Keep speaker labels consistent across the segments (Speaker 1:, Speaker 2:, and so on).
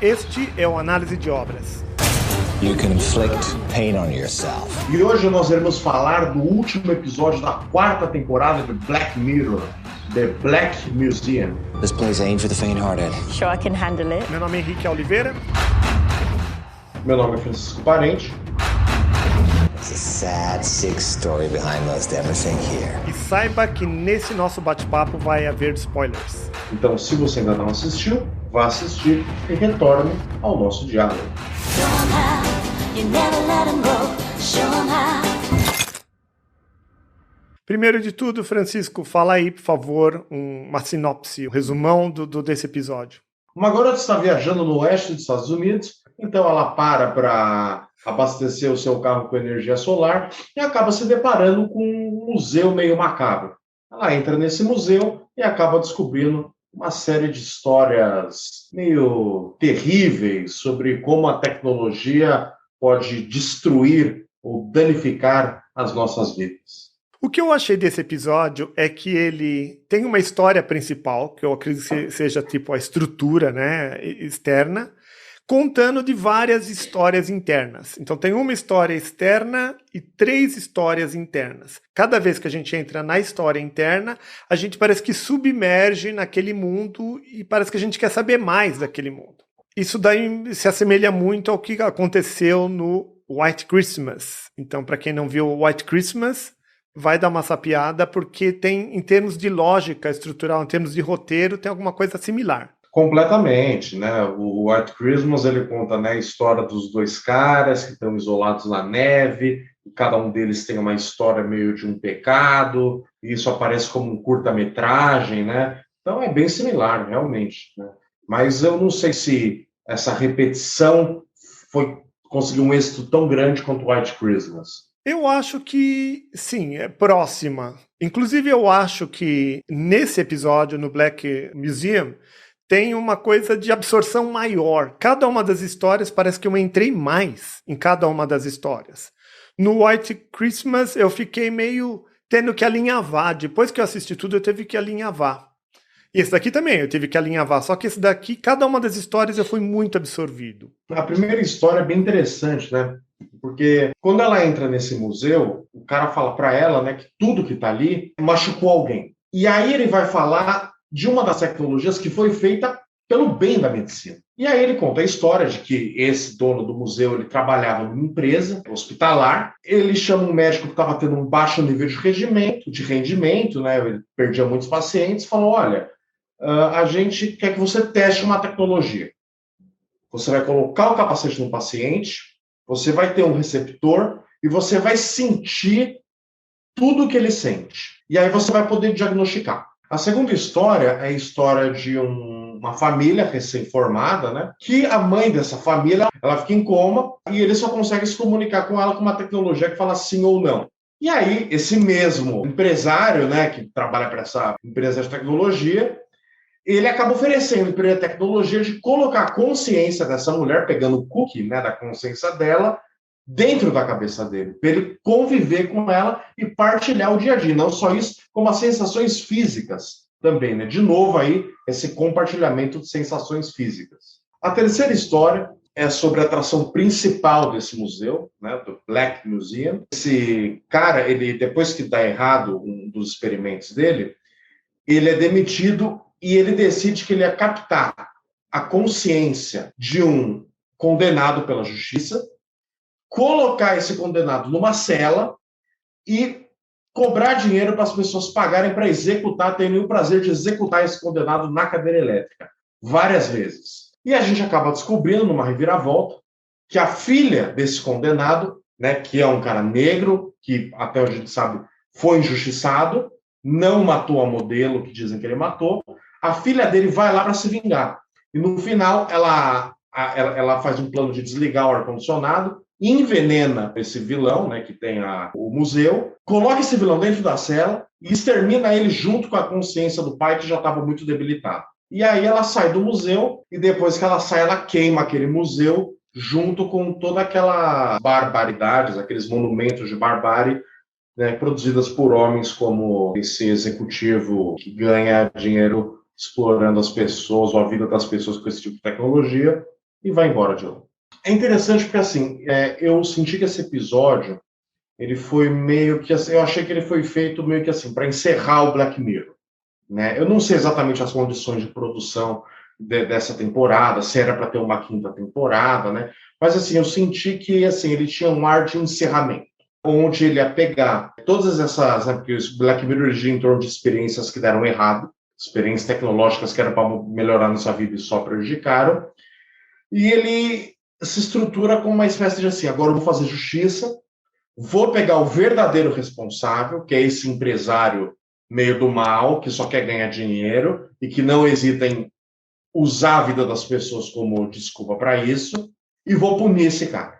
Speaker 1: Este é o Análise de Obras.
Speaker 2: You can inflict pain on yourself.
Speaker 3: E hoje nós iremos falar do último episódio da 4ª temporada de Black Mirror, The Black Museum.
Speaker 2: This place ain't for the faint-hearted.
Speaker 4: Sure I can handle it.
Speaker 1: Meu nome é Henrique Oliveira.
Speaker 3: Meu nome é Francisco Parente.
Speaker 2: It's a sad, sick story behind most everything here.
Speaker 1: E saiba que nesse nosso bate-papo vai haver spoilers.
Speaker 3: Então, se você ainda não assistiu, vá assistir e retorne ao nosso diálogo.
Speaker 1: Primeiro de tudo, Francisco, fala aí, por favor, uma sinopse, um resumão desse episódio.
Speaker 3: Uma garota está viajando no oeste dos Estados Unidos, então ela para abastecer o seu carro com energia solar e acaba se deparando com um museu meio macabro. Ela entra nesse museu e acaba descobrindo uma série de histórias meio terríveis sobre como a tecnologia pode destruir ou danificar as nossas vidas.
Speaker 1: O que eu achei desse episódio é que ele tem uma história principal, que eu acredito que seja tipo a estrutura, né, externa, contando de várias histórias internas. Então tem uma história externa e 3 histórias internas. Cada vez que a gente entra na história interna, a gente parece que submerge naquele mundo e parece que a gente quer saber mais daquele mundo. Isso daí se assemelha muito ao que aconteceu no White Christmas. Então, para quem não viu o White Christmas, vai dar uma sapiada, porque tem, em termos de lógica estrutural, em termos de roteiro, tem alguma coisa similar.
Speaker 3: Completamente, né? O White Christmas, ele conta, né, a história dos 2 caras que estão isolados na neve, e cada um deles tem uma história meio de um pecado, e isso aparece como um curta-metragem, né? Então é bem similar, realmente, né? Mas eu não sei se essa repetição conseguiu um êxito tão grande quanto o White Christmas.
Speaker 1: Eu acho que, sim, é próxima. Inclusive, eu acho que nesse episódio, no Black Museum, tem uma coisa de absorção maior. Cada uma das histórias parece que eu entrei mais em cada uma das histórias. No White Christmas, eu fiquei meio tendo que alinhavar. Depois que eu assisti tudo, eu tive que alinhavar. E esse daqui também, eu tive que alinhavar. Só que esse daqui, cada uma das histórias, eu fui muito absorvido.
Speaker 3: A primeira história é bem interessante, né? Porque quando ela entra nesse museu, o cara fala para ela, né, que tudo que está ali machucou alguém. E aí ele vai falar de uma das tecnologias que foi feita pelo bem da medicina. E aí ele conta a história de que esse dono do museu, ele trabalhava numa empresa hospitalar, ele chama um médico que estava tendo um baixo nível de rendimento, né, ele perdia muitos pacientes, falou, olha, a gente quer que você teste uma tecnologia. Você vai colocar o capacete no paciente, você vai ter um receptor e você vai sentir tudo o que ele sente. E aí você vai poder diagnosticar. A segunda história é a história de uma família recém-formada, né? Que a mãe dessa família, ela fica em coma e ele só consegue se comunicar com ela com uma tecnologia que fala sim ou não. E aí, esse mesmo empresário, né, que trabalha para essa empresa de tecnologia, ele acaba oferecendo para ele a tecnologia de colocar a consciência dessa mulher, pegando o cookie, né, da consciência dela, dentro da cabeça dele, para ele conviver com ela e partilhar o dia a dia. Não só isso, como as sensações físicas também, né? De novo aí, esse compartilhamento de sensações físicas. A terceira história é sobre a atração principal desse museu, né, do Black Museum. Esse cara, ele, depois que dá errado um dos experimentos dele, ele é demitido e ele decide que ele ia captar a consciência de um condenado pela justiça, colocar esse condenado numa cela e cobrar dinheiro para as pessoas pagarem para executar, terem o prazer de executar esse condenado na cadeira elétrica, várias vezes. E a gente acaba descobrindo, numa reviravolta, que a filha desse condenado, né, que é um cara negro, que até onde a gente sabe foi injustiçado, não matou a modelo que dizem que ele matou, a filha dele vai lá para se vingar. E no final, ela faz um plano de desligar o ar-condicionado, envenena esse vilão, né, que tem o museu, coloca esse vilão dentro da cela e extermina ele junto com a consciência do pai, que já estava muito debilitado. E aí ela sai do museu, e depois que ela sai, ela queima aquele museu junto com toda aquela barbaridades, aqueles monumentos de barbárie, né, produzidas por homens como esse executivo que ganha dinheiro explorando as pessoas ou a vida das pessoas com esse tipo de tecnologia, e vai embora de lá. É interessante porque, assim, eu senti que esse episódio, ele foi meio que assim, eu achei que ele foi feito meio que assim, para encerrar o Black Mirror, né? Eu não sei exatamente as condições de produção dessa temporada, se era para ter uma quinta temporada, né? Mas, assim, eu senti que, assim, ele tinha um ar de encerramento, onde ele ia pegar todas essas, né, porque o Black Mirror gira em torno de experiências que deram errado, experiências tecnológicas que eram para melhorar nossa vida e só prejudicaram, e ele se estrutura como uma espécie de assim, agora eu vou fazer justiça, vou pegar o verdadeiro responsável, que é esse empresário meio do mal, que só quer ganhar dinheiro e que não hesita em usar a vida das pessoas como desculpa para isso, e vou punir esse cara.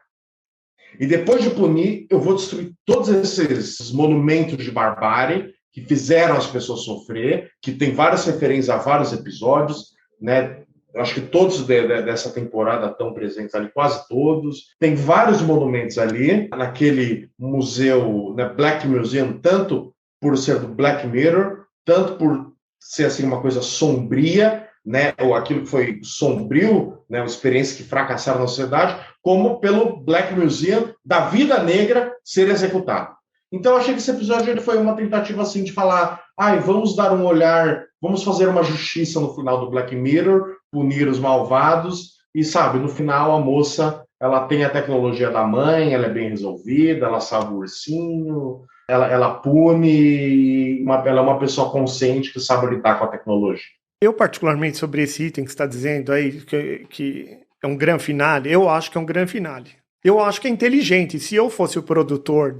Speaker 3: E depois de punir, eu vou destruir todos esses monumentos de barbárie que fizeram as pessoas sofrer, que tem várias referências a vários episódios, né? Eu acho que todos dessa temporada estão presentes ali, quase todos. Tem vários monumentos ali, naquele museu, né, Black Museum, tanto por ser do Black Mirror, tanto por ser assim, uma coisa sombria, né, ou aquilo que foi sombrio, né, uma experiência que fracassaram na sociedade, como pelo Black Museum da vida negra ser executado. Então, eu achei que esse episódio ele foi uma tentativa assim, de falar, vamos dar um olhar, vamos fazer uma justiça no final do Black Mirror, punir os malvados, e sabe, no final a moça ela tem a tecnologia da mãe, ela é bem resolvida, ela sabe o ursinho, ela pune, ela é uma pessoa consciente que sabe lidar com a tecnologia.
Speaker 1: Eu, particularmente, sobre esse item que você está dizendo aí, que é um grande finale, eu acho que é um grande finale. Eu acho que é inteligente. Se eu fosse o produtor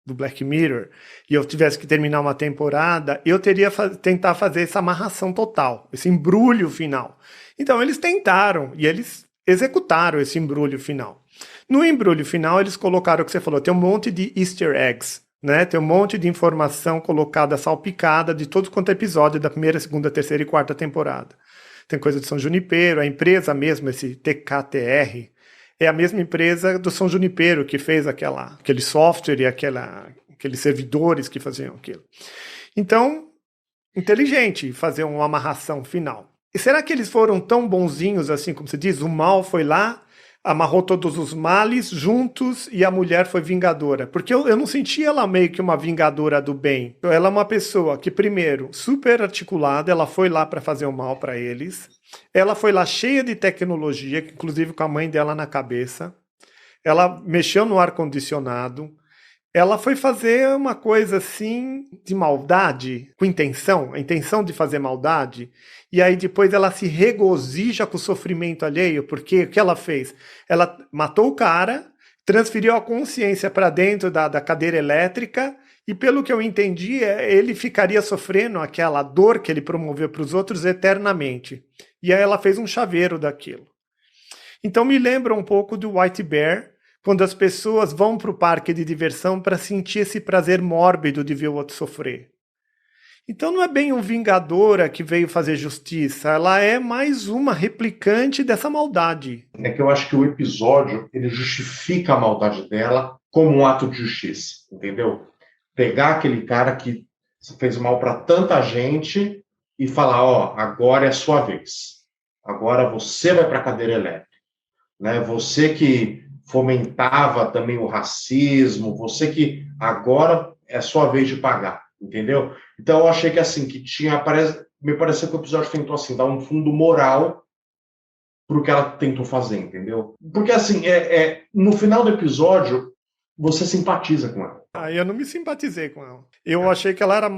Speaker 1: do Black Mirror e eu tivesse que terminar uma temporada, eu teria tentar fazer essa amarração total, esse embrulho final. Então, eles tentaram e eles executaram esse embrulho final. No embrulho final, eles colocaram o que você falou, tem um monte de easter eggs, né? Tem um monte de informação colocada, salpicada de todo quanto é episódio da primeira, segunda, terceira e quarta temporada. Tem coisa de São Junipero, a empresa mesmo, esse TKTR, é a mesma empresa do São Junipero que fez aquele software e aqueles servidores que faziam aquilo. Então, inteligente fazer uma amarração final. E será que eles foram tão bonzinhos assim, como se diz? O mal foi lá, amarrou todos os males juntos e a mulher foi vingadora. Porque eu não senti ela meio que uma vingadora do bem. Ela é uma pessoa que, primeiro, super articulada, ela foi lá para fazer o mal para eles. Ela foi lá cheia de tecnologia, inclusive com a mãe dela na cabeça. Ela mexeu no ar-condicionado. Ela foi fazer uma coisa assim de maldade, com intenção, a intenção de fazer maldade, e aí depois ela se regozija com o sofrimento alheio, porque o que ela fez? Ela matou o cara, transferiu a consciência para dentro da cadeira elétrica, e pelo que eu entendi, ele ficaria sofrendo aquela dor que ele promoveu para os outros eternamente. E aí ela fez um chaveiro daquilo. Então me lembra um pouco do White Bear, quando as pessoas vão para o parque de diversão para sentir esse prazer mórbido de ver o outro sofrer. Então não é bem um vingadora que veio fazer justiça, ela é mais uma replicante dessa maldade.
Speaker 3: É que eu acho que o episódio ele justifica a maldade dela como um ato de justiça, entendeu? Pegar aquele cara que fez mal para tanta gente e falar, agora é a sua vez. Agora você vai para a cadeira elétrica, né? Você que fomentava também o racismo, você que agora é sua vez de pagar, entendeu? Então eu achei que assim, me pareceu que o episódio tentou assim, dar um fundo moral pro que ela tentou fazer, entendeu? Porque assim, no final do episódio, você simpatiza com ela.
Speaker 1: Eu não me simpatizei com ela. Eu achei que ela era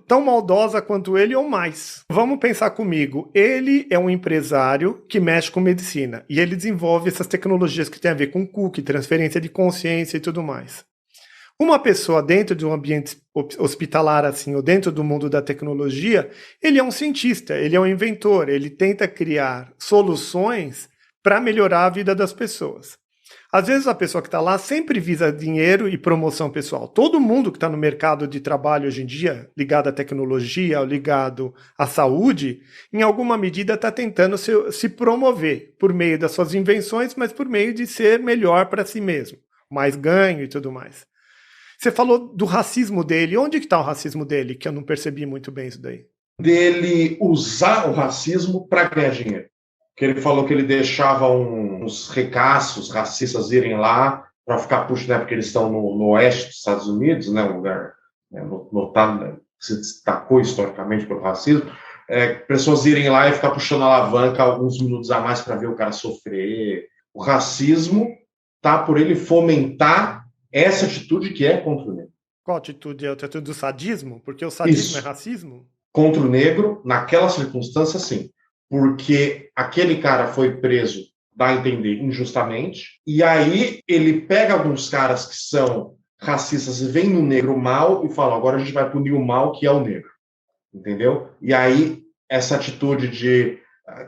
Speaker 1: tão maldosa quanto ele ou mais. Vamos pensar comigo. Ele é um empresário que mexe com medicina. E ele desenvolve essas tecnologias que têm a ver com cookie, transferência de consciência e tudo mais. Uma pessoa dentro de um ambiente hospitalar assim, ou dentro do mundo da tecnologia, ele é um cientista, ele é um inventor, ele tenta criar soluções para melhorar a vida das pessoas. Às vezes a pessoa que está lá sempre visa dinheiro e promoção pessoal. Todo mundo que está no mercado de trabalho hoje em dia, ligado à tecnologia, ligado à saúde, em alguma medida está tentando se promover por meio das suas invenções, mas por meio de ser melhor para si mesmo, mais ganho e tudo mais. Você falou do racismo dele. Onde que está o racismo dele? Que eu não percebi muito bem isso daí.
Speaker 3: Dele usar o racismo para ganhar dinheiro. que ele falou que ele deixava uns ricaços racistas irem lá para ficar puxando, né, porque eles estão no oeste dos Estados Unidos, né, um lugar notado, né, que se destacou historicamente pelo racismo, pessoas irem lá e ficar puxando a alavanca alguns minutos a mais para ver o cara sofrer. O racismo tá por ele fomentar essa atitude que é contra o negro.
Speaker 1: Qual atitude? É a atitude do sadismo? Porque o sadismo é racismo?
Speaker 3: Contra o negro, naquela circunstância, sim. Porque aquele cara foi preso, dá a entender, injustamente, e aí ele pega alguns caras que são racistas e vem no negro mal e fala, agora a gente vai punir o mal que é o negro. Entendeu? E aí, essa atitude de,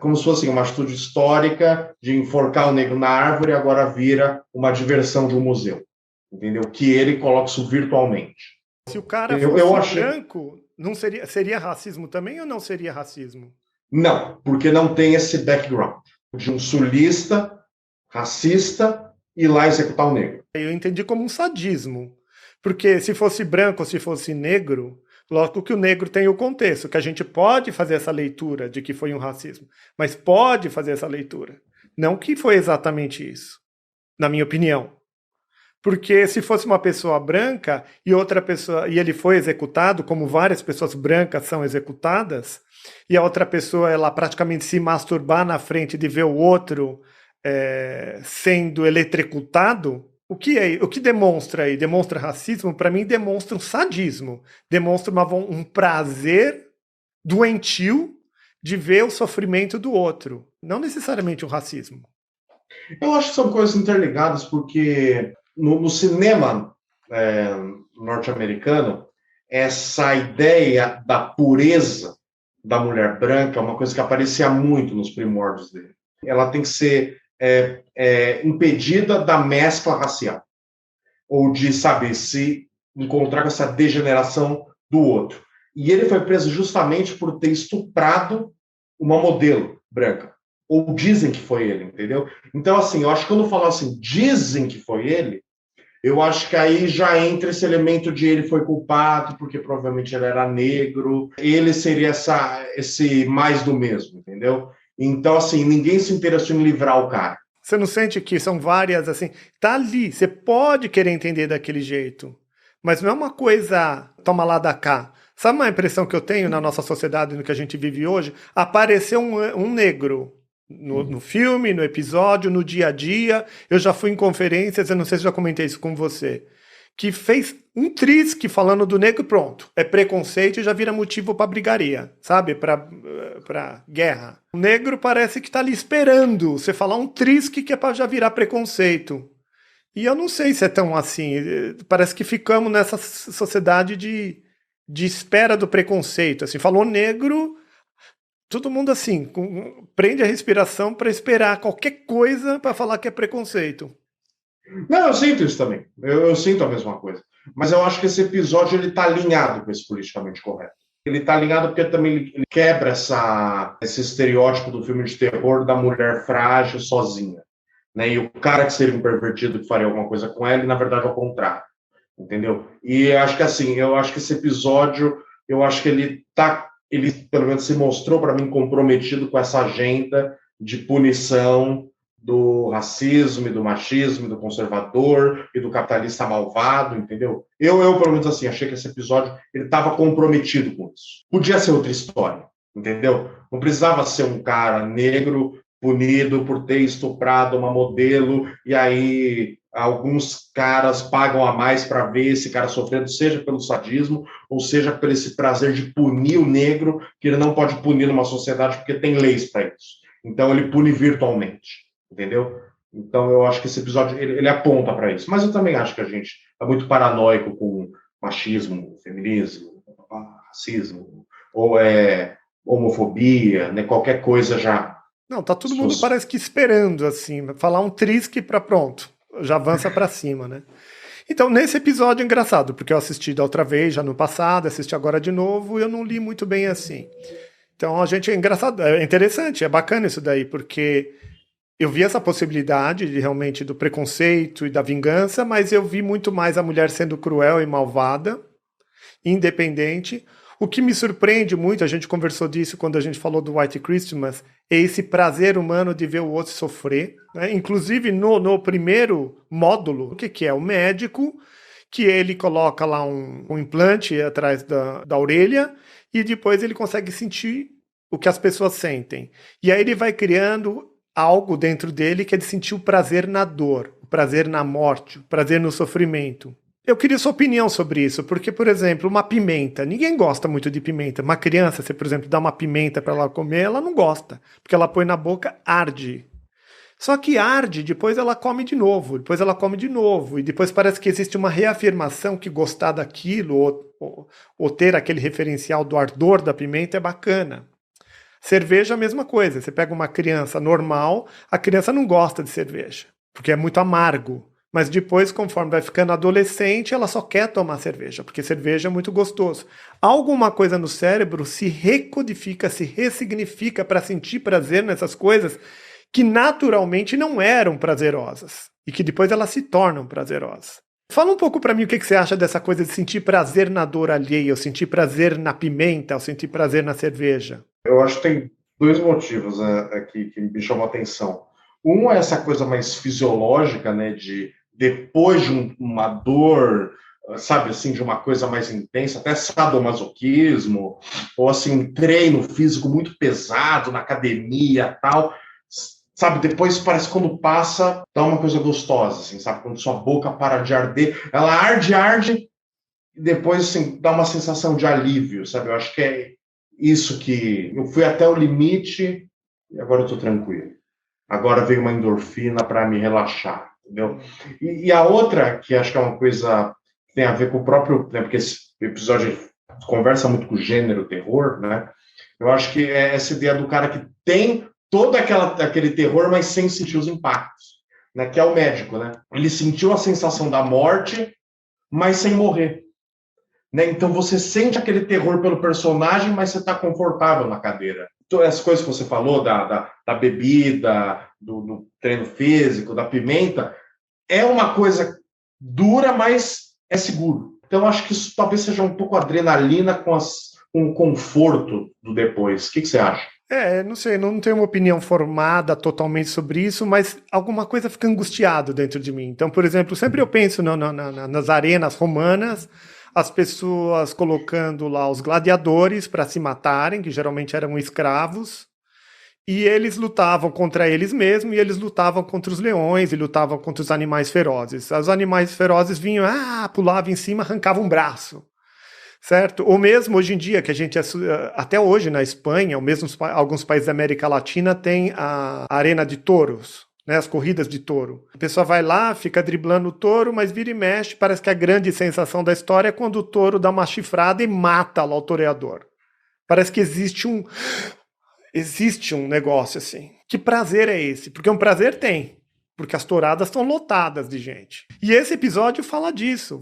Speaker 3: como se fosse uma atitude histórica de enforcar o negro na árvore, agora vira uma diversão de um museu. Entendeu? Que ele coloca isso virtualmente.
Speaker 1: Se o cara fosse branco, não seria racismo também ou não seria racismo?
Speaker 3: Não, porque não tem esse background de um sulista, racista, ir lá executar o negro.
Speaker 1: Eu entendi como um sadismo. Porque se fosse branco ou se fosse negro, lógico que o negro tem o contexto, que a gente pode fazer essa leitura de que foi um racismo, mas pode fazer essa leitura. Não que foi exatamente isso, na minha opinião. Porque se fosse uma pessoa branca e outra pessoa e ele foi executado, como várias pessoas brancas são executadas, e a outra pessoa ela praticamente se masturbar na frente de ver o outro sendo eletrocutado, o que demonstra aí? Demonstra racismo? Para mim demonstra um sadismo, demonstra um prazer doentio de ver o sofrimento do outro, não necessariamente um racismo.
Speaker 3: Eu acho que são coisas interligadas porque no cinema norte-americano, essa ideia da pureza da mulher branca é uma coisa que aparecia muito nos primórdios dele. Ela tem que ser impedida da mescla racial, ou de saber se encontrar com essa degeneração do outro. E ele foi preso justamente por ter estuprado uma modelo branca. Ou dizem que foi ele, entendeu? Então, assim, eu acho que quando falam assim, dizem que foi ele, eu acho que aí já entra esse elemento de ele foi culpado, porque provavelmente ele era negro, ele seria esse mais do mesmo, entendeu? Então, assim, ninguém se interessou em livrar o cara.
Speaker 1: Você não sente que são várias, assim, tá ali, você pode querer entender daquele jeito, mas não é uma coisa toma lá da cá. Sabe uma impressão que eu tenho na nossa sociedade, no que a gente vive hoje? Apareceu um negro no filme, no episódio, no dia a dia. Eu já fui em conferências, eu não sei se já comentei isso com você, que fez um trisque falando do negro, pronto. É preconceito e já vira motivo para brigaria, sabe? Para guerra. O negro parece que está ali esperando você falar um trisque que é para já virar preconceito. E eu não sei se é tão assim. Parece que ficamos nessa sociedade de espera do preconceito. Assim, falou negro, todo mundo assim, prende a respiração para esperar qualquer coisa para falar que é preconceito.
Speaker 3: Não, eu sinto isso também. Eu sinto a mesma coisa. Mas eu acho que esse episódio ele está alinhado com esse politicamente correto. Ele está alinhado porque também ele quebra esse estereótipo do filme de terror da mulher frágil sozinha, né? E o cara que seria um pervertido que faria alguma coisa com ela, e na verdade é o contrário, entendeu? E acho que assim, eu acho que esse episódio, eu acho que ele pelo menos se mostrou para mim comprometido com essa agenda de punição do racismo, e do machismo, e do conservador e do capitalista malvado, entendeu? Eu pelo menos assim, achei que esse episódio ele estava comprometido com isso. Podia ser outra história, entendeu? Não precisava ser um cara negro punido por ter estuprado uma modelo e aí alguns caras pagam a mais para ver esse cara sofrendo, seja pelo sadismo ou seja por esse prazer de punir o negro, que ele não pode punir numa sociedade porque tem leis para isso. Então ele pune virtualmente. Entendeu? Então eu acho que esse episódio ele aponta para isso. Mas eu também acho que a gente é muito paranoico com machismo, feminismo, racismo, ou homofobia, né? Qualquer coisa já.
Speaker 1: Não, tá todo mundo parece que esperando, assim, falar um trisque para pronto, já avança para cima, né? Então, nesse episódio é engraçado, porque eu assisti da outra vez, já no passado, assisti agora de novo, e eu não li muito bem assim. Então, a gente é engraçado, é interessante, é bacana isso daí, porque eu vi essa possibilidade de realmente do preconceito e da vingança, mas eu vi muito mais a mulher sendo cruel e malvada, independente. O que me surpreende muito, a gente conversou disso quando a gente falou do White Christmas, é esse prazer humano de ver o outro sofrer, né? Inclusive no primeiro módulo, o que é? O médico, que ele coloca lá um implante atrás da orelha e depois ele consegue sentir o que as pessoas sentem. E aí ele vai criando algo dentro dele que é de sentir o prazer na dor, o prazer na morte, o prazer no sofrimento. Eu queria sua opinião sobre isso, porque, por exemplo, uma pimenta, ninguém gosta muito de pimenta. Uma criança, se, por exemplo, dá uma pimenta para ela comer, ela não gosta, porque ela põe na boca, arde. Só que arde, depois ela come de novo, depois ela come de novo, e depois parece que existe uma reafirmação que gostar daquilo, ou ter aquele referencial do ardor da pimenta é bacana. Cerveja, a mesma coisa. Você pega uma criança normal, a criança não gosta de cerveja, porque é muito amargo. Mas depois, conforme vai ficando adolescente, ela só quer tomar cerveja, porque cerveja é muito gostoso. Alguma coisa no cérebro se recodifica, se ressignifica para sentir prazer nessas coisas que naturalmente não eram prazerosas e que depois elas se tornam prazerosas. Fala um pouco para mim o que você acha dessa coisa de sentir prazer na dor alheia, ou sentir prazer na pimenta, ou sentir prazer na cerveja.
Speaker 3: Eu acho que tem dois motivos aqui que me chamam a atenção. Um é essa coisa mais fisiológica, né, de depois de uma dor, sabe, assim, de uma coisa mais intensa, até sadomasoquismo, ou assim, um treino físico muito pesado na academia, tal, sabe, depois parece que quando passa, dá uma coisa gostosa, assim, sabe, quando sua boca para de arder, ela arde, e depois, assim, dá uma sensação de alívio, sabe, eu acho que é isso que eu fui até o limite e agora eu tô tranquilo. Agora veio uma endorfina para me relaxar, entendeu? E a outra, que acho que é uma coisa que tem a ver com o próprio, né, porque esse episódio conversa muito com o gênero terror, né? Eu acho que é essa ideia do cara que tem todo aquele terror, mas sem sentir os impactos, né? Que é o médico, né? Ele sentiu a sensação da morte, mas sem morrer. Né? Então você sente aquele terror pelo personagem, mas você está confortável na cadeira. Todas as coisas que você falou, da bebida, do treino físico, da pimenta, é uma coisa dura, mas é seguro. Então acho que isso talvez seja um pouco adrenalina com o conforto do depois. O que você acha?
Speaker 1: Não sei, não tenho uma opinião formada totalmente sobre isso, mas alguma coisa fica angustiado dentro de mim. Então, por exemplo, sempre eu penso nas arenas romanas, as pessoas colocando lá os gladiadores para se matarem, que geralmente eram escravos, e eles lutavam contra eles mesmos, e eles lutavam contra os leões, e lutavam contra os animais ferozes. Os animais ferozes vinham, pulavam em cima, arrancavam um braço. Certo? Ou mesmo hoje em dia, que a gente, até hoje na Espanha, ou mesmo alguns países da América Latina, tem a arena de touros, né, as corridas de touro. A pessoa vai lá, fica driblando o touro, mas vira e mexe, parece que a grande sensação da história é quando o touro dá uma chifrada e mata lá o toreador. Parece que existe um negócio assim. Que prazer é esse? Porque um prazer tem, porque as touradas estão lotadas de gente. E esse episódio fala disso.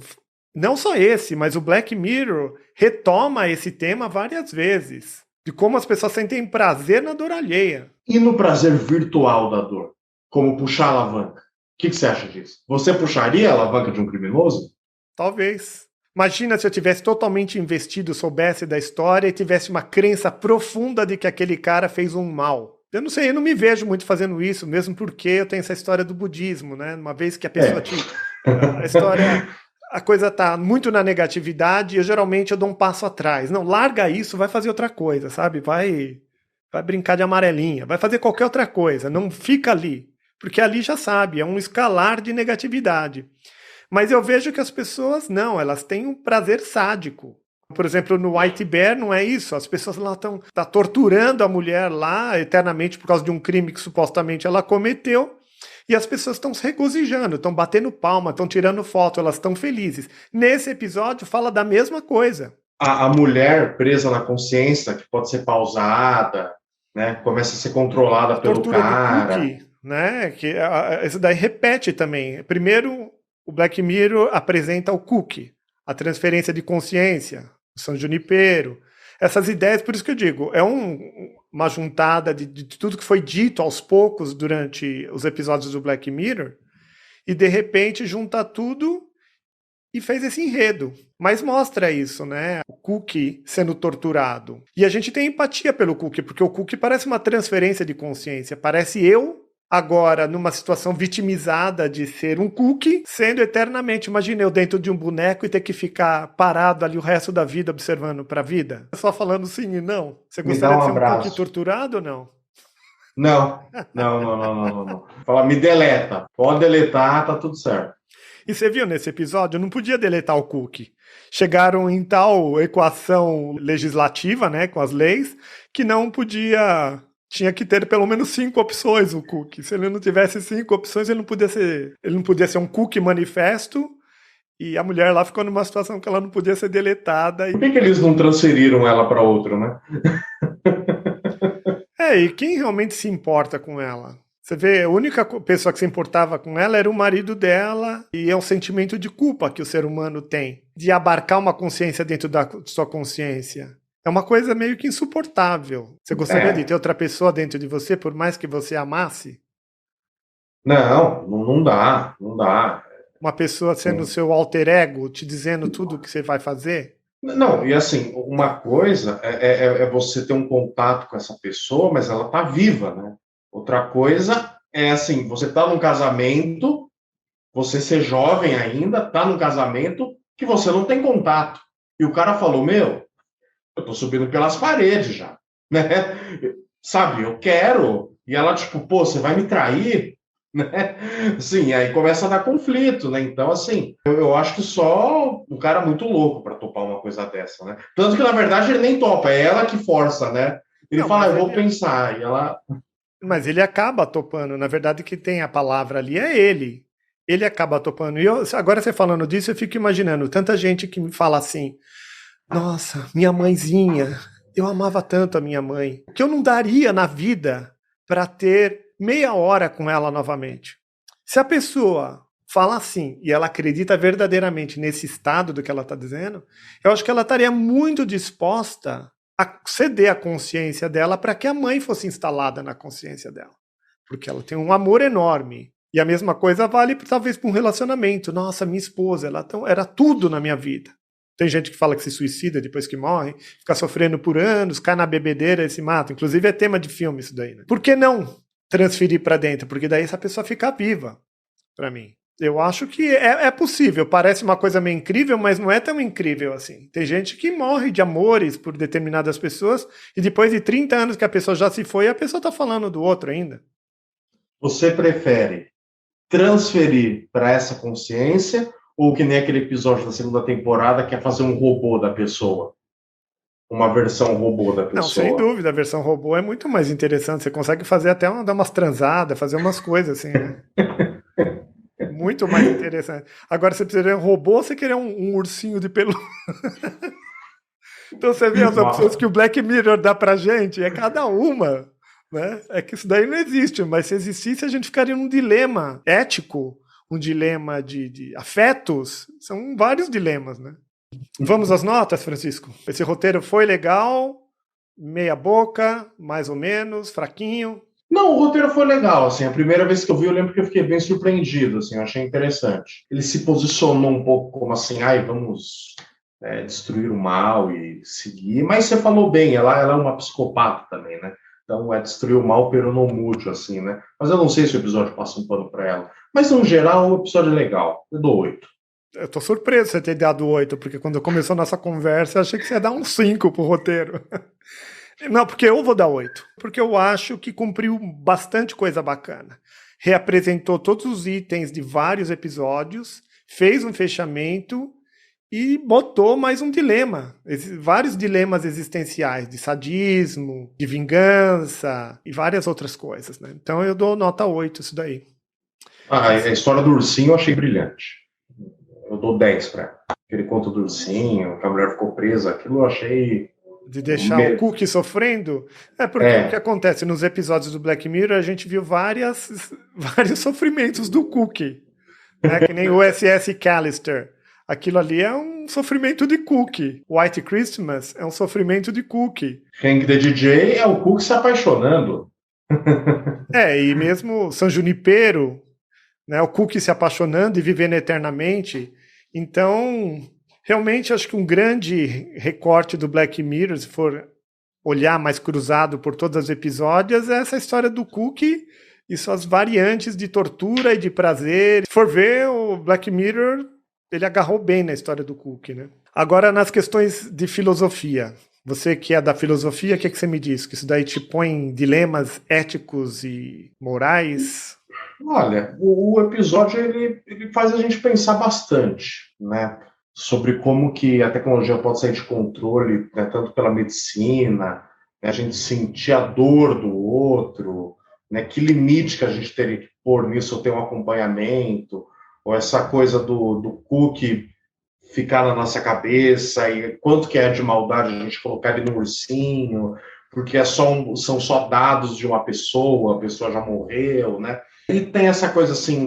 Speaker 1: Não só esse, mas o Black Mirror retoma esse tema várias vezes. De como as pessoas sentem prazer na dor alheia.
Speaker 3: E no prazer virtual da dor? Como puxar a alavanca? O que você acha disso? Você puxaria a alavanca de um criminoso?
Speaker 1: Talvez. Imagina se eu tivesse totalmente investido, soubesse da história e tivesse uma crença profunda de que aquele cara fez um mal. Eu não sei, eu não me vejo muito fazendo isso, mesmo porque eu tenho essa história do budismo, né? Uma vez que a pessoa a história... A coisa tá muito na negatividade, eu geralmente dou um passo atrás. Não, larga isso, vai fazer outra coisa, sabe? Vai brincar de amarelinha, vai fazer qualquer outra coisa, não fica ali. Porque ali já sabe, é um escalar de negatividade. Mas eu vejo que as pessoas não, elas têm um prazer sádico. Por exemplo, no White Bear não é isso, as pessoas lá estão torturando a mulher lá eternamente por causa de um crime que supostamente ela cometeu. E as pessoas estão se regozijando, estão batendo palma, estão tirando foto, elas estão felizes. Nesse episódio fala da mesma coisa.
Speaker 3: A mulher presa na consciência, que pode ser pausada, né? Começa a ser controlada pelo cara.
Speaker 1: Do cookie, né? Isso daí repete também. Primeiro, o Black Mirror apresenta o cookie, a transferência de consciência, o San Junipero. Essas ideias, por isso que eu digo, é uma juntada de tudo que foi dito aos poucos durante os episódios do Black Mirror, e de repente junta tudo e fez esse enredo. Mas mostra isso, né? O Cookie sendo torturado. E a gente tem empatia pelo Cookie, porque o Cookie parece uma transferência de consciência. Parece eu, agora, numa situação vitimizada de ser um Cookie, sendo eternamente. Imagina eu dentro de um boneco e ter que ficar parado ali o resto da vida observando para a vida. Só falando sim e não. Você gostaria de ser um Cookie torturado ou não?
Speaker 3: Não. Não. Fala, me deleta. Pode deletar, tá tudo certo.
Speaker 1: E você viu nesse episódio, não podia deletar o cookie. Chegaram em tal equação legislativa, né, com as leis, que não podia... Tinha que ter pelo menos 5 opções o cookie. Se ele não tivesse 5 opções, ele não podia ser um cookie manifesto, e a mulher lá ficou numa situação que ela não podia ser deletada.
Speaker 3: Por que eles não transferiram ela para outro, né?
Speaker 1: E quem realmente se importa com ela? Você vê, a única pessoa que se importava com ela era o marido dela, e é um sentimento de culpa que o ser humano tem, de abarcar uma consciência dentro da sua consciência. É uma coisa meio que insuportável. Você gostaria de ter outra pessoa dentro de você, por mais que você amasse?
Speaker 3: Não dá.
Speaker 1: Uma pessoa sendo seu alter ego, te dizendo tudo o que você vai fazer?
Speaker 3: Não, e assim, uma coisa é você ter um contato com essa pessoa, mas ela tá viva, né? Outra coisa é assim, você tá num casamento, você ser jovem ainda, tá num casamento que você não tem contato. E o cara falou, eu tô subindo pelas paredes já, né? Sabe, eu quero. E ela, tipo, você vai me trair? Né? Sim, aí começa a dar conflito, né? Então, assim, eu acho que só um cara muito louco para topar uma coisa dessa, né? Tanto que, na verdade, ele nem topa, é ela que força, né? Ele fala, eu vou pensar, e ela...
Speaker 1: Mas ele acaba topando, na verdade, que tem a palavra ali é ele. Ele acaba topando. E agora você falando disso, eu fico imaginando tanta gente que me fala assim, nossa, minha mãezinha, eu amava tanto a minha mãe, que eu não daria na vida para ter meia hora com ela novamente. Se a pessoa fala assim, e ela acredita verdadeiramente nesse estado do que ela está dizendo, eu acho que ela estaria muito disposta a ceder a consciência dela para que a mãe fosse instalada na consciência dela. Porque ela tem um amor enorme. E a mesma coisa vale talvez para um relacionamento. Nossa, minha esposa, ela era tudo na minha vida. Tem gente que fala que se suicida depois que morre, fica sofrendo por anos, cai na bebedeira e se mata. Inclusive é tema de filme isso daí, né? Por que não transferir para dentro? Porque daí essa pessoa fica viva, para mim. Eu acho que é possível. Parece uma coisa meio incrível, mas não é tão incrível assim. Tem gente que morre de amores por determinadas pessoas e depois de 30 anos que a pessoa já se foi, a pessoa está falando do outro ainda.
Speaker 3: Você prefere transferir para essa consciência ou que nem aquele episódio da segunda temporada que é fazer um robô da pessoa? Uma versão robô da pessoa.
Speaker 1: Não, sem dúvida, a versão robô é muito mais interessante. Você consegue fazer até dar umas transadas, fazer umas coisas assim, né? Muito mais interessante. Agora, você precisa de um robô, você querer um ursinho de pelúcia. Então, você vê as opções que o Black Mirror dá pra gente, é cada uma, né? É que isso daí não existe, mas se existisse, a gente ficaria num dilema ético, um dilema de afetos. São vários dilemas, né? Vamos às notas, Francisco? Esse roteiro foi legal, meia boca, mais ou menos, fraquinho?
Speaker 3: Não, o roteiro foi legal, assim, a primeira vez que eu vi, eu lembro que eu fiquei bem surpreendido, assim, eu achei interessante. Ele se posicionou um pouco como assim, vamos destruir o mal e seguir, mas você falou bem, ela é uma psicopata também, né? Então é destruir o mal pero não mútil, assim, né? Mas eu não sei se o episódio passa um pano pra ela. Mas, no geral, o episódio é legal. Eu dou 8.
Speaker 1: Eu tô surpreso você ter dado 8, porque quando começou a nossa conversa, eu achei que você ia dar um 5 pro roteiro. Não, porque eu vou dar 8. Porque eu acho que cumpriu bastante coisa bacana. Reapresentou todos os itens de vários episódios, fez um fechamento e botou mais um dilema. Vários dilemas existenciais, de sadismo, de vingança e várias outras coisas, né? Então eu dou nota 8 isso daí.
Speaker 3: A história do ursinho eu achei brilhante. Eu dou 10 pra ela. Aquele conto do ursinho, que a mulher ficou presa, aquilo eu achei...
Speaker 1: De deixar o Cookie sofrendo? Porque o que acontece nos episódios do Black Mirror, a gente viu vários sofrimentos do Cookie, né? Que nem o SS Callister. Aquilo ali é um sofrimento de Cookie. White Christmas é um sofrimento de Cookie.
Speaker 3: Hank the DJ é o Cookie se apaixonando.
Speaker 1: E mesmo San Junipero, né? O Cookie se apaixonando e vivendo eternamente. Então, realmente, acho que um grande recorte do Black Mirror, se for olhar mais cruzado por todos os episódios, é essa história do Cookie e suas variantes de tortura e de prazer. Se for ver, o Black Mirror, ele agarrou bem na história do Cookie, né? Agora, nas questões de filosofia, você que é da filosofia, o que você me diz? Que isso daí te põe em dilemas éticos e morais?
Speaker 3: Olha, o episódio ele faz a gente pensar bastante, né? Sobre como que a tecnologia pode sair de controle, né, tanto pela medicina, né, a gente sentir a dor do outro, né, que limite que a gente teria que pôr nisso, ou ter um acompanhamento, ou essa coisa do cookie ficar na nossa cabeça, e quanto que é de maldade a gente colocar ele no ursinho, porque são só dados de uma pessoa, a pessoa já morreu, né? E tem essa coisa assim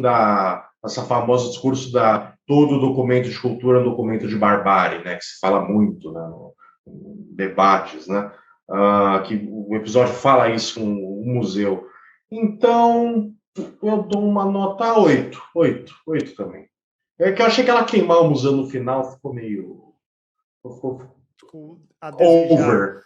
Speaker 3: essa famosa discurso da todo documento de cultura é um documento de barbárie, né? Que se fala muito, né, em debates, né? Que o episódio fala isso no museu. Então, eu dou uma nota 8, 8, 8 também. É que eu achei que ela queimar o museu no final ficou meio. Ficou
Speaker 1: A desejar.
Speaker 3: over.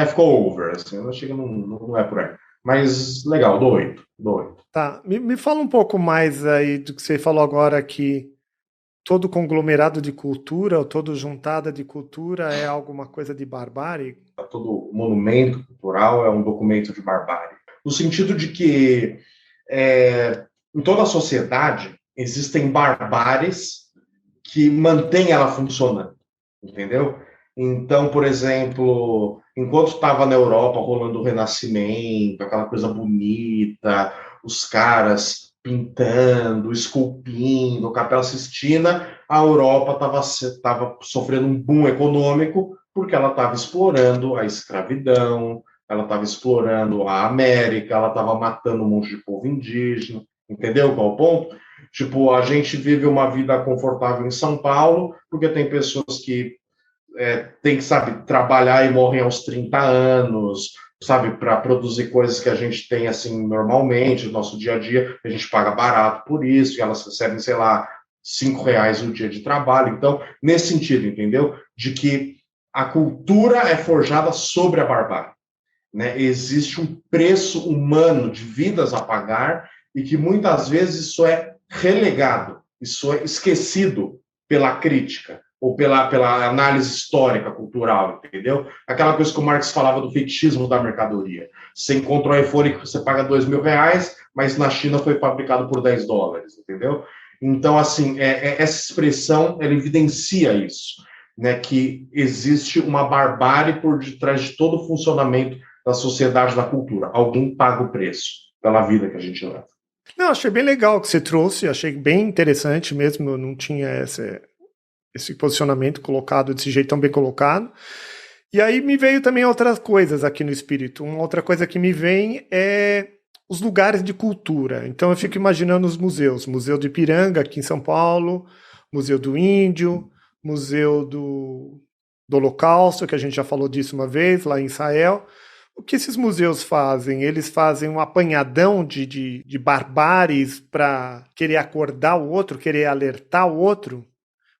Speaker 3: Ficou over. Assim, eu achei que não é por aí. Mas legal, dou 8. Dou 8.
Speaker 1: Tá, me fala um pouco mais aí do que você falou agora, que todo conglomerado de cultura, ou todo juntada de cultura é alguma coisa de barbárie?
Speaker 3: Todo monumento cultural é um documento de barbárie. No sentido de que em toda a sociedade existem barbáries que mantêm ela funcionando, entendeu? Então, por exemplo, enquanto estava na Europa rolando o Renascimento, aquela coisa bonita, os caras pintando, esculpindo, Capela Sistina, a Europa estava sofrendo um boom econômico porque ela estava explorando a escravidão, ela estava explorando a América, ela estava matando um monte de povo indígena, entendeu qual é o ponto? Tipo, a gente vive uma vida confortável em São Paulo, porque tem pessoas que têm que, sabe, trabalhar e morrem aos 30 anos, sabe, para produzir coisas que a gente tem, assim, normalmente, no nosso dia a dia, a gente paga barato por isso, e elas recebem, sei lá, R$ 5 o dia de trabalho. Então, nesse sentido, entendeu? De que a cultura é forjada sobre a barbárie, né? Existe um preço humano de vidas a pagar e que muitas vezes isso é relegado, isso é esquecido pela crítica ou pela análise histórica, cultural, entendeu? Aquela coisa que o Marx falava do fetichismo da mercadoria. Você encontra um iPhone que você paga R$ 2.000, mas na China foi fabricado por $10, entendeu? Então, assim, essa expressão, ela evidencia isso, né, que existe uma barbárie por detrás de todo o funcionamento da sociedade, da cultura. Alguém paga o preço pela vida que a gente leva.
Speaker 1: Não, achei bem legal o que você trouxe, achei bem interessante mesmo, eu não tinha esse posicionamento colocado desse jeito tão bem colocado. E aí me veio também outras coisas aqui no espírito. Uma outra coisa que me vem é os lugares de cultura. Então eu fico imaginando os museus. Museu do Ipiranga, aqui em São Paulo, Museu do Índio, Museu do Holocausto, que a gente já falou disso uma vez, lá em Israel. O que esses museus fazem? Eles fazem um apanhadão de barbáries para querer acordar o outro, querer alertar o outro.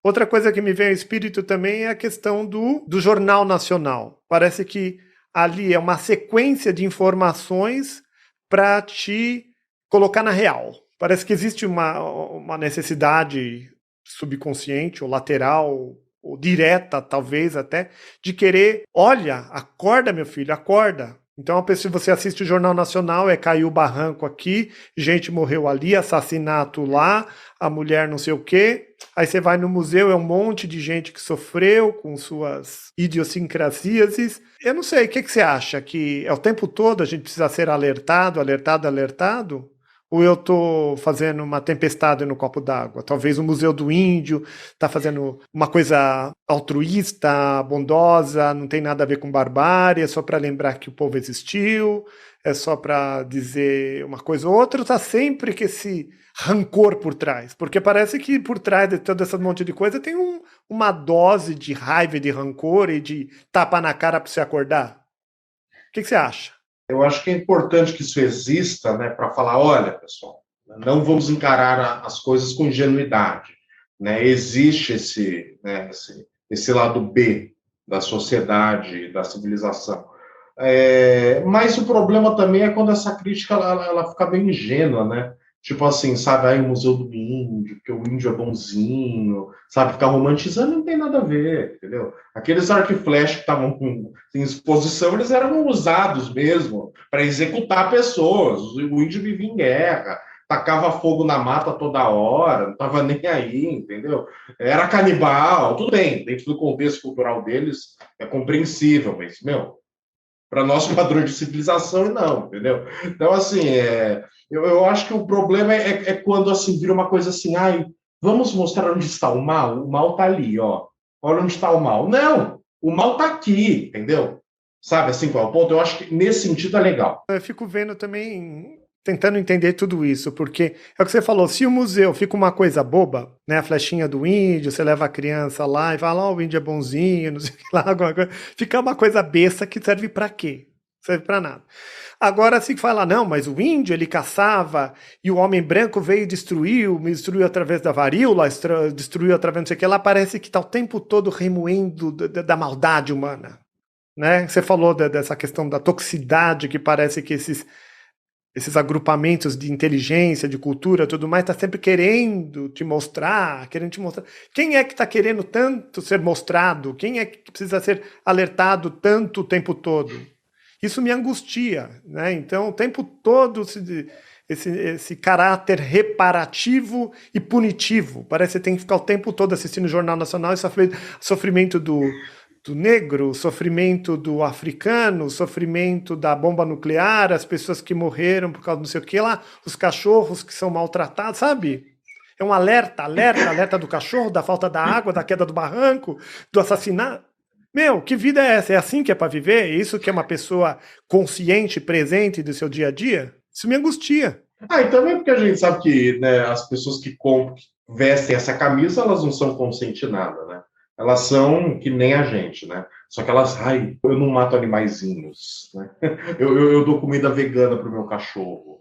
Speaker 1: Outra coisa que me vem ao espírito também é a questão do Jornal Nacional. Parece que ali é uma sequência de informações para te colocar na real. Parece que existe uma necessidade subconsciente ou lateral ou direta, talvez até, de querer, olha, acorda meu filho, acorda. Então, se você assiste o Jornal Nacional, caiu o barranco aqui, gente morreu ali, assassinato lá, a mulher não sei o quê. Aí você vai no museu, é um monte de gente que sofreu com suas idiosincrasias. Eu não sei, o que você acha? Que é o tempo todo a gente precisa ser alertado, alertado, alertado? Ou eu estou fazendo uma tempestade no copo d'água? Talvez o Museu do Índio está fazendo uma coisa altruísta, bondosa, não tem nada a ver com barbárie, é só para lembrar que o povo existiu, é só para dizer uma coisa ou outra, está sempre com esse rancor por trás. Porque parece que por trás de todo esse monte de coisa tem uma dose de raiva e de rancor e de tapa na cara para você acordar. O que você acha?
Speaker 3: Eu acho que é importante que isso exista, né, para falar, olha, pessoal, não vamos encarar as coisas com ingenuidade. né? Existe esse lado B da sociedade, da civilização. Mas o problema também é quando essa crítica ela fica bem ingênua, né? Tipo assim, sabe, aí o Museu do Índio, porque o índio é bonzinho, sabe, ficar romantizando não tem nada a ver, entendeu? Aqueles arco e flecha que estavam em exposição, eles eram usados mesmo para executar pessoas. O índio vivia em guerra, tacava fogo na mata toda hora, não estava nem aí, entendeu? Era canibal, tudo bem, dentro do contexto cultural deles é compreensível, mas, meu, para nosso padrão de civilização, não, entendeu? Então, assim, eu acho que o problema é quando, assim, vira uma coisa assim, ai, vamos mostrar onde está o mal está ali, ó, olha onde está o mal. Não, o mal está aqui, entendeu? Sabe, assim, qual é o ponto? Eu acho que nesse sentido é legal.
Speaker 1: Eu fico vendo também, tentando entender tudo isso, porque é o que você falou, se o museu fica uma coisa boba, né, a flechinha do índio, você leva a criança lá e fala, ó, o índio é bonzinho, não sei o que lá, alguma coisa, fica uma coisa besta que serve pra quê? Serve pra nada. Agora, se fala, não, mas o índio, ele caçava, e o homem branco veio e destruiu através da varíola, destruiu através não sei o que lá, parece que tá o tempo todo remoendo da maldade humana. Né? Você falou dessa questão da toxicidade, que parece que esses agrupamentos de inteligência, de cultura, tudo mais, está sempre querendo te mostrar. Quem é que está querendo tanto ser mostrado? Quem é que precisa ser alertado tanto o tempo todo? Isso me angustia, né? Então, o tempo todo esse caráter reparativo e punitivo. Parece que você tem que ficar o tempo todo assistindo o Jornal Nacional e sofrimento do negro, sofrimento do africano, sofrimento da bomba nuclear, as pessoas que morreram por causa do não sei o que lá, os cachorros que são maltratados, sabe? É um alerta do cachorro, da falta da água, da queda do barranco, do assassinato. Meu, que vida é essa? É assim que é para viver? É isso que é uma pessoa consciente, presente do seu dia a dia? Isso me angustia.
Speaker 3: E também porque a gente sabe que, né, as pessoas que vestem essa camisa, elas não são conscientes de nada, né? Elas são que nem a gente, né? Só que elas, eu não mato animaizinhos, né? Eu dou comida vegana para o meu cachorro.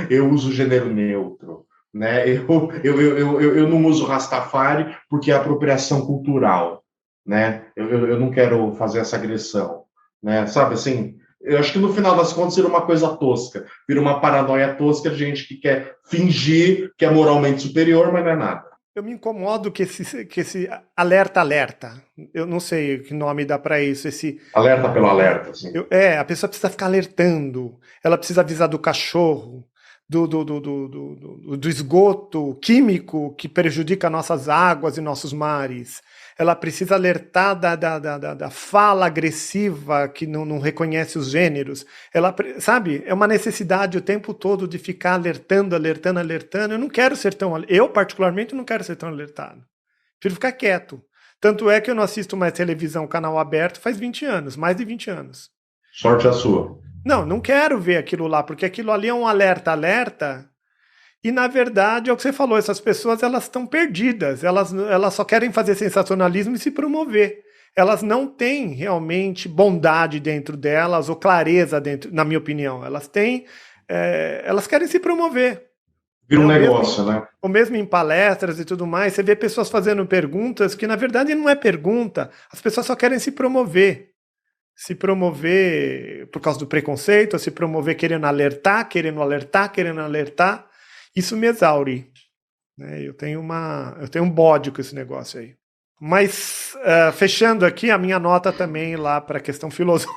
Speaker 3: Eu uso gênero neutro, né? Eu não uso Rastafari porque é apropriação cultural, né? Eu não quero fazer essa agressão, né? Sabe assim? Eu acho que no final das contas vira uma coisa tosca, vira uma paranoia tosca de gente que quer fingir que é moralmente superior, mas não é nada.
Speaker 1: Eu me incomodo que esse alerta. Eu não sei que nome dá para isso.
Speaker 3: Alerta pelo alerta, assim.
Speaker 1: A pessoa precisa ficar alertando. Ela precisa avisar do cachorro, do esgoto químico que prejudica nossas águas e nossos mares. Ela precisa alertar da fala agressiva que não reconhece os gêneros. Ela, sabe, é uma necessidade o tempo todo de ficar alertando. Eu não quero ser eu particularmente não quero ser tão alertado. Prefiro ficar quieto. Tanto é que eu não assisto mais televisão, canal aberto, faz 20 anos, mais de 20 anos.
Speaker 3: Sorte a sua.
Speaker 1: Não quero ver aquilo lá, porque aquilo ali é um alerta. E, na verdade, é o que você falou, essas pessoas elas estão perdidas, elas só querem fazer sensacionalismo e se promover. Elas não têm realmente bondade dentro delas ou clareza dentro, na minha opinião. Elas querem se promover.
Speaker 3: Vira um negócio, né?
Speaker 1: Ou mesmo em palestras e tudo mais, você vê pessoas fazendo perguntas que, na verdade, não é pergunta. As pessoas só querem se promover. Se promover por causa do preconceito, se promover querendo alertar. Isso me exaure. Eu tenho um bode com esse negócio aí. Mas, fechando aqui, a minha nota também lá para a questão filosófica.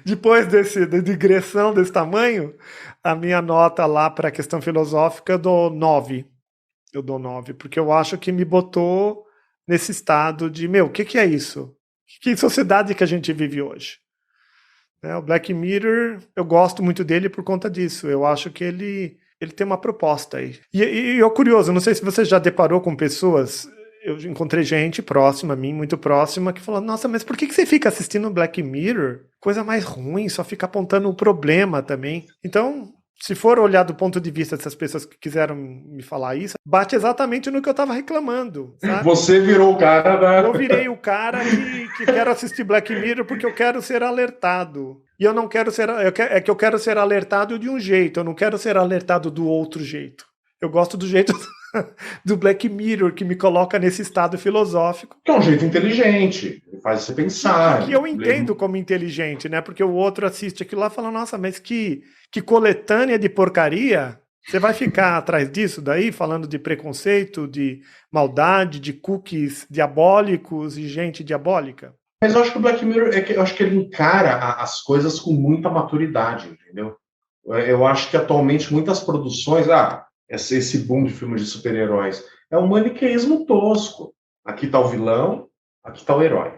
Speaker 1: Depois da digressão desse tamanho, a minha nota lá para a questão filosófica eu dou 9. Eu dou 9, porque eu acho que me botou nesse estado de, o que é isso? Que sociedade que a gente vive hoje? O Black Mirror, eu gosto muito dele por conta disso. Eu acho que ele tem uma proposta aí. E eu curioso, não sei se você já deparou com pessoas, eu encontrei gente próxima a mim, muito próxima, que falou, nossa, mas por que você fica assistindo Black Mirror? Coisa mais ruim, só fica apontando o problema também. Então, se for olhar do ponto de vista dessas pessoas que quiseram me falar isso, bate exatamente no que eu estava reclamando, sabe?
Speaker 3: Você virou o cara da...
Speaker 1: Eu virei o cara que quero assistir Black Mirror porque eu quero ser alertado. E eu não quero ser... eu quero ser alertado de um jeito, eu não quero ser alertado do outro jeito. Eu gosto do jeito... do Black Mirror, que me coloca nesse estado filosófico.
Speaker 3: Que é um jeito inteligente, ele faz você pensar.
Speaker 1: Que eu entendo como inteligente, né? Porque o outro assiste aquilo lá e fala, nossa, mas que coletânea de porcaria. Você vai ficar atrás disso daí, falando de preconceito, de maldade, de cookies diabólicos e gente diabólica?
Speaker 3: Mas eu acho que o Black Mirror, eu acho que ele encara as coisas com muita maturidade, entendeu? Eu acho que atualmente muitas produções, esse boom de filmes de super-heróis, é um maniqueísmo tosco. Aqui tá o vilão, aqui tá o herói.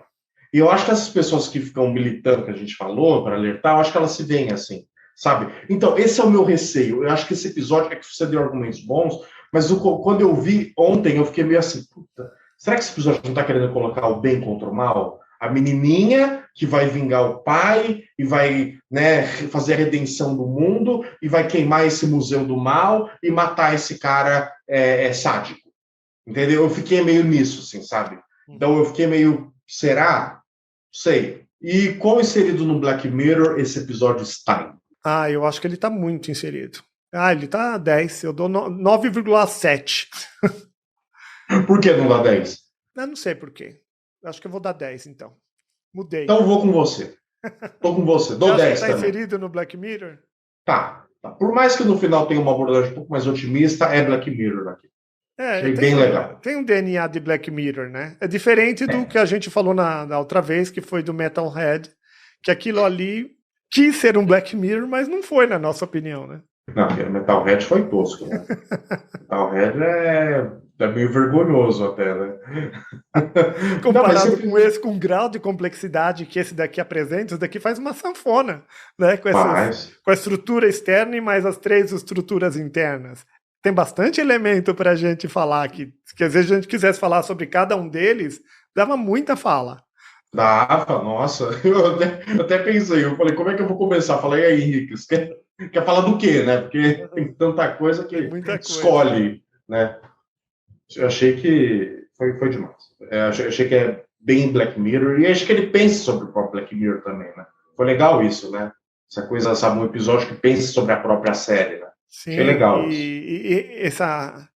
Speaker 3: E eu acho que essas pessoas que ficam militando, que a gente falou, para alertar, eu acho que elas se veem assim, sabe? Então, esse é o meu receio. Eu acho que esse episódio, é que você deu argumentos bons, mas quando eu vi ontem, eu fiquei meio assim, puta, será que esse episódio não tá querendo colocar o bem contra o mal? A menininha que vai vingar o pai e vai, né, fazer a redenção do mundo e vai queimar esse museu do mal e matar esse cara sádico. Entendeu? Eu fiquei meio nisso, assim, sabe? Então eu fiquei meio, será? Sei. E quão inserido no Black Mirror esse episódio está?
Speaker 1: Eu acho que ele tá muito inserido. Ele tá 10, eu dou 9,7.
Speaker 3: Por que não dá 10?
Speaker 1: Eu não sei por quê. Acho que eu vou dar 10, então. Mudei.
Speaker 3: Então eu vou com você. Tô com você. Dou 10
Speaker 1: também. Tá
Speaker 3: também.
Speaker 1: inserido no Black Mirror?
Speaker 3: Tá. Por mais que no final tenha uma abordagem um pouco mais otimista, é Black Mirror aqui. Achei bem legal.
Speaker 1: Tem um DNA de Black Mirror, né? É diferente do que a gente falou na outra vez, que foi do Metalhead, que aquilo ali quis ser um Black Mirror, mas não foi, na nossa opinião, né?
Speaker 3: Não, o Metalhead foi tosco, né? Metalhead é meio vergonhoso até, né?
Speaker 1: Comparado com esse, com o grau de complexidade que esse daqui apresenta, esse daqui faz uma sanfona, né? Com a estrutura externa e mais as 3 estruturas internas. Tem bastante elemento para a gente falar aqui. Que às vezes a gente quisesse falar sobre cada um deles, dava muita fala.
Speaker 3: Dava, nossa. Eu até pensei, eu falei, como é que eu vou começar? Falei, aí, Henrique, você quer falar do quê, né? Porque tem tanta coisa que escolhe, né? Eu achei que foi demais. Achei que é bem Black Mirror, e acho que ele pensa sobre o próprio Black Mirror também, né? Foi legal isso, né? Essa coisa, sabe, um episódio que pensa sobre a própria série, né?
Speaker 1: Sim,
Speaker 3: achei legal isso.
Speaker 1: E essa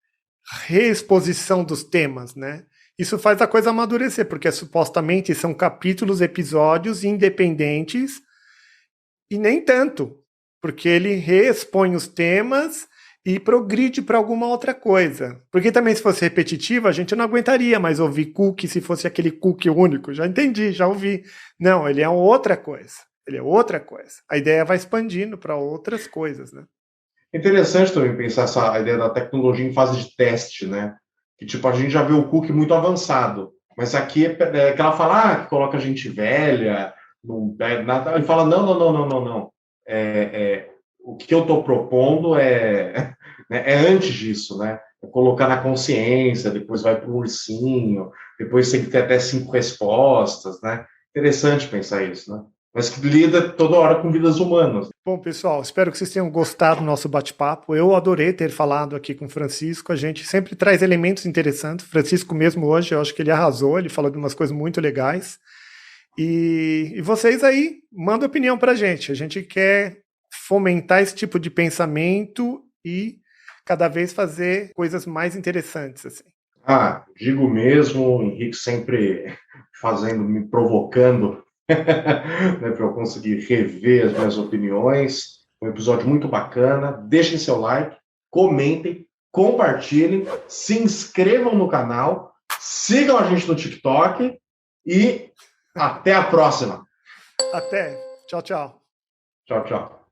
Speaker 1: reexposição dos temas, né? Isso faz a coisa amadurecer, porque supostamente são capítulos, episódios independentes, e nem tanto, porque ele reexpõe os temas e progride para alguma outra coisa. Porque também, se fosse repetitivo, a gente não aguentaria mais ouvir cookie se fosse aquele cookie único. Já entendi, já ouvi. Não, ele é outra coisa. Ele é outra coisa. A ideia vai expandindo para outras coisas, né?
Speaker 3: Interessante também pensar essa ideia da tecnologia em fase de teste, né? Que, tipo, a gente já vê o cookie muito avançado, mas aqui é que ela fala, que coloca gente velha, nada, ele fala, não. O que eu estou propondo é antes disso, né? É colocar na consciência, depois vai para o ursinho, depois tem que ter até 5 respostas, né? Interessante pensar isso, né? Mas que lida toda hora com vidas humanas.
Speaker 1: Bom, pessoal, espero que vocês tenham gostado do nosso bate-papo. Eu adorei ter falado aqui com o Francisco. A gente sempre traz elementos interessantes. Francisco mesmo hoje, eu acho que ele arrasou. Ele falou de umas coisas muito legais. E vocês aí, mandem opinião pra gente. A gente quer fomentar esse tipo de pensamento e cada vez fazer coisas mais interessantes, assim.
Speaker 3: Digo mesmo, o Henrique sempre me provocando, né, para eu conseguir rever as minhas opiniões. Um episódio muito bacana. Deixem seu like, comentem, compartilhem, se inscrevam no canal, sigam a gente no TikTok e até a próxima.
Speaker 1: Até. Tchau, tchau.
Speaker 3: Tchau, tchau.